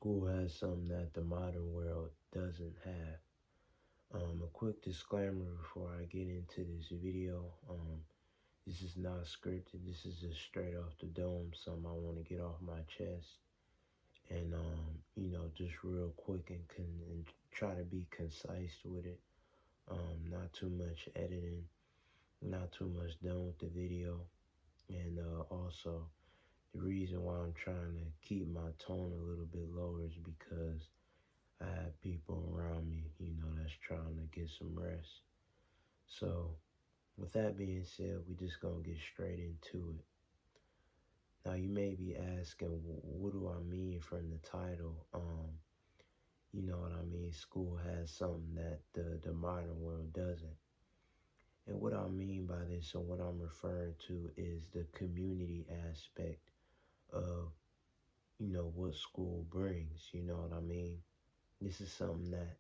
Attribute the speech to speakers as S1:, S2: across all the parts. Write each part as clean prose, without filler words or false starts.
S1: School has something that the modern world doesn't have. A quick disclaimer before I get into this video. This is not scripted. This is just straight off the dome. Something I want to get off my chest. And, just real quick and try to be concise with it. Not too much editing. Not too much done with the video. And also, the reason why I'm trying to keep my tone a little bit lower is because I have people around me, that's trying to get some rest. So, with that being said, we just gonna get straight into it. Now, you may be asking, what do I mean from the title? You know what I mean? School has something that the modern world doesn't. And what I mean by this and what I'm referring to is the community aspect of, what school brings. You know what I mean? This is something that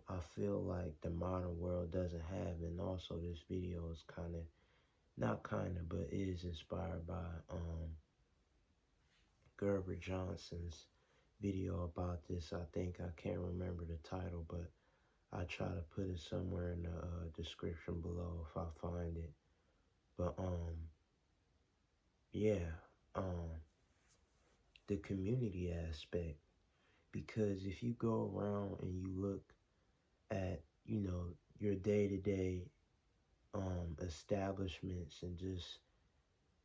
S1: I feel like the modern world doesn't have. And also this video is not but is inspired by Gerber Johnson's video about this. I can't remember the title, but I try to put it somewhere in the description below if I find it. But, yeah, the community aspect. Because if you go around and you look at, your day-to-day establishments and just,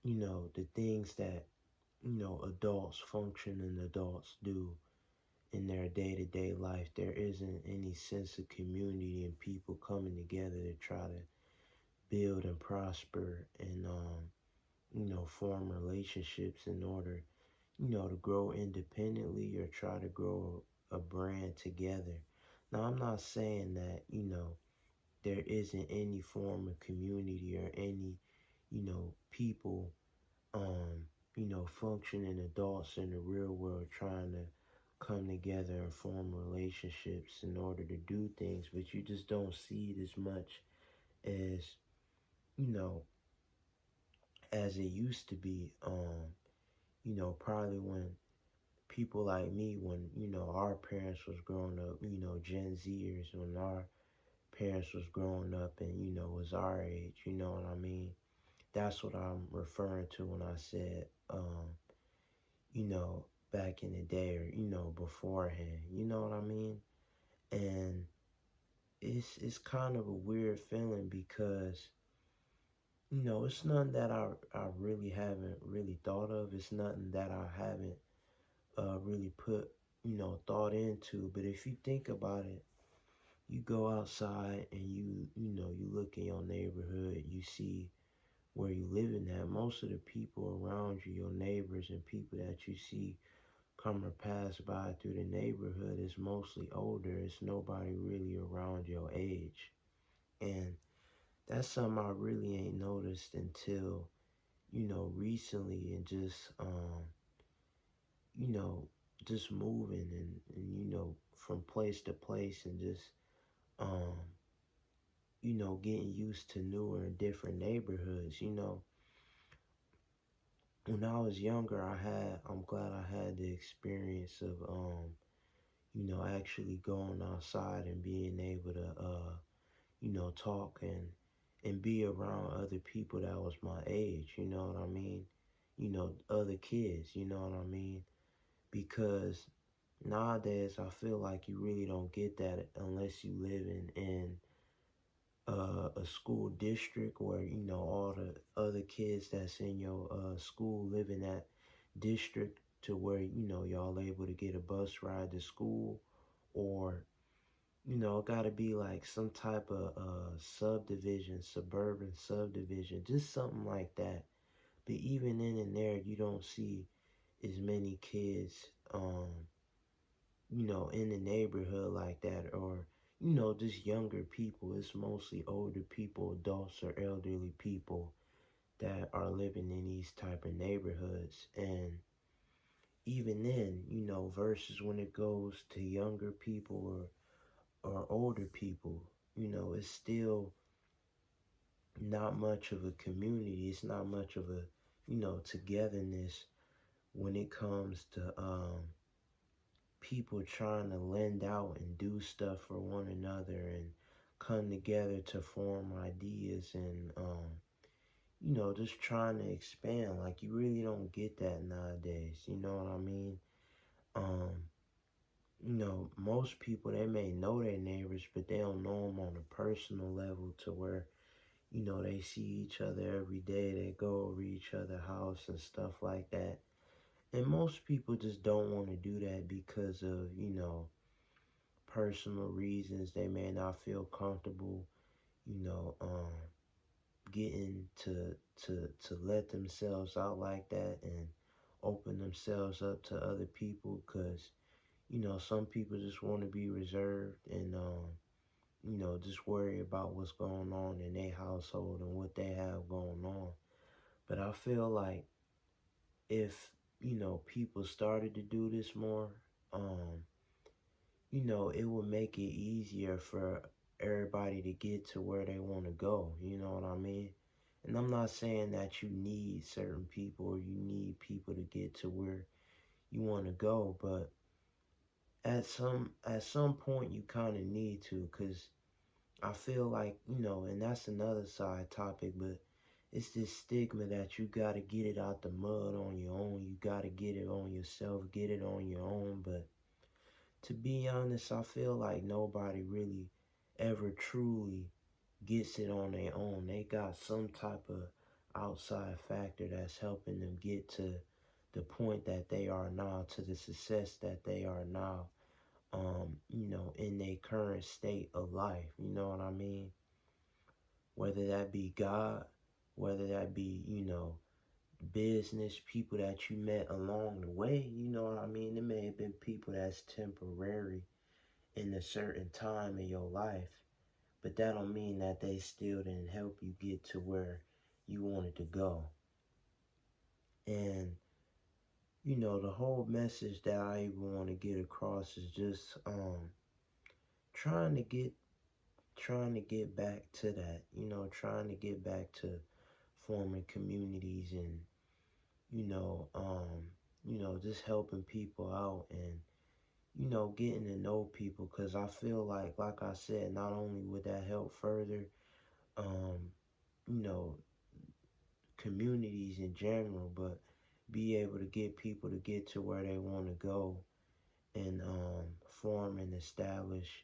S1: the things that, adults function and adults do in their day-to-day life, there isn't any sense of community and people coming together to try to build and prosper and, form relationships in order, to grow independently or try to grow a brand together. Now, I'm not saying that, there isn't any form of community or any, people, functioning adults in the real world trying to come together and form relationships in order to do things, but you just don't see it as much as, you know, as it used to be. Probably when people like me, when, our parents was growing up, Gen Zers, when our parents was growing up and, was our age, you know what I mean? That's what I'm referring to when I said, back in the day or, beforehand, you know what I mean? And it's kind of a weird feeling because, it's nothing that I really haven't really thought of. It's nothing that I haven't really put, thought into. But if you think about it, you go outside and you look in your neighborhood, you see where you living at. Most of the people around you, your neighbors and people that you see come or pass by through the neighborhood is mostly older. It's nobody really around your age. And that's something I really ain't noticed until, recently and just, you know, just moving and, from place to place and just, um, getting used to newer and different neighborhoods. When I was younger, I'm glad I had the experience of, actually going outside and being able to, talk and be around other people that was my age, you know what I mean? Other kids, you know what I mean? Because nowadays I feel like you really don't get that unless you live in a school district where, all the other kids that's in your school live in that district to where, y'all able to get a bus ride to school, or it got to be like some type of subdivision, suburban subdivision, just something like that. But even in there, you don't see as many kids, in the neighborhood like that, or, just younger people. It's mostly older people, adults or elderly people that are living in these type of neighborhoods. And even then, versus when it goes to younger people or older people, it's still not much of a community. It's not much of a, togetherness when it comes to, people trying to lend out and do stuff for one another and come together to form ideas and just trying to expand. Like, you really don't get that nowadays, you know what I mean? Um, most people, they may know their neighbors, but they don't know them on a personal level to where, they see each other every day, they go over each other's house and stuff like that. And most people just don't want to do that because of, personal reasons. They may not feel comfortable, you know, um, getting to let themselves out like that and open themselves up to other people because, some people just want to be reserved and, just worry about what's going on in their household and what they have going on. But I feel like if, people started to do this more, it would make it easier for everybody to get to where they want to go. You know what I mean? And I'm not saying that you need certain people or you need people to get to where you want to go, but at some point you kind of need to, because I feel like, and that's another side topic, but it's this stigma that you got to get it out the mud on your own. You got to get it on yourself, get it on your own. But to be honest, I feel like nobody really ever truly gets it on their own. They got some type of outside factor that's helping them get to the point that they are now, to the success that they are now, in their current state of life. You know what I mean? Whether that be God, whether that be, business, people that you met along the way, you know what I mean? There may have been people that's temporary in a certain time in your life, but that don't mean that they still didn't help you get to where you wanted to go. And, the whole message that I even want to get across is just trying to get back to that, trying to get back to forming communities and, just helping people out and, getting to know people. Because I feel like I said, not only would that help further, um, you know, communities in general, but be able to get people to get to where they want to go and form and establish,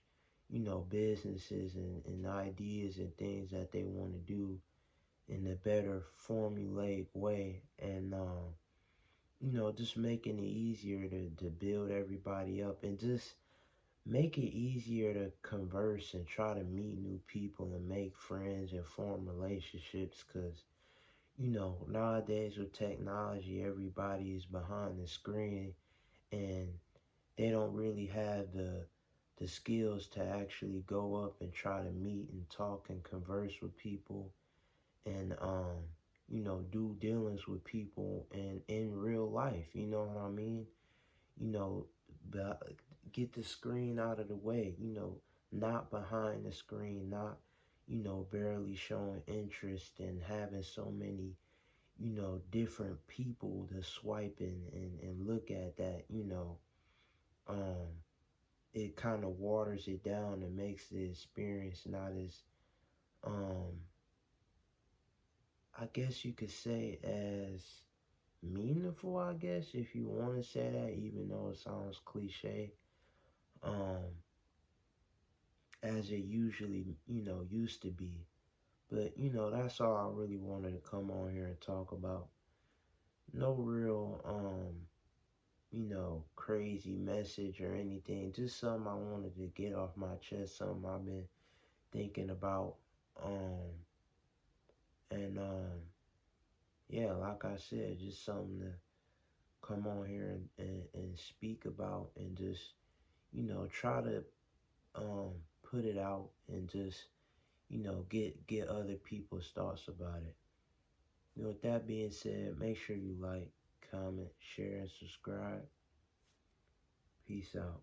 S1: businesses and ideas and things that they want to do in a better formulaic way. And, just making it easier to build everybody up and just make it easier to converse and try to meet new people and make friends and form relationships. Because, nowadays with technology, everybody is behind the screen and they don't really have the skills to actually go up and try to meet and talk and converse with people and do dealings with people and in real life. You know what I mean? You know, but get the screen out of the way. Not behind the screen, not barely showing interest and having so many different people to swipe and look at that. Um, it kind of waters it down and makes the experience not as I guess you could say as meaningful, I guess, if you want to say that, even though it sounds cliche, um, as it usually, used to be. But, that's all I really wanted to come on here and talk about. No real, crazy message or anything. Just something I wanted to get off my chest, something I've been thinking about. And, yeah, like I said, just something to come on here and speak about and just, try to put it out and just, get other people's thoughts about it. With that being said, make sure you like, comment, share, and subscribe. Peace out.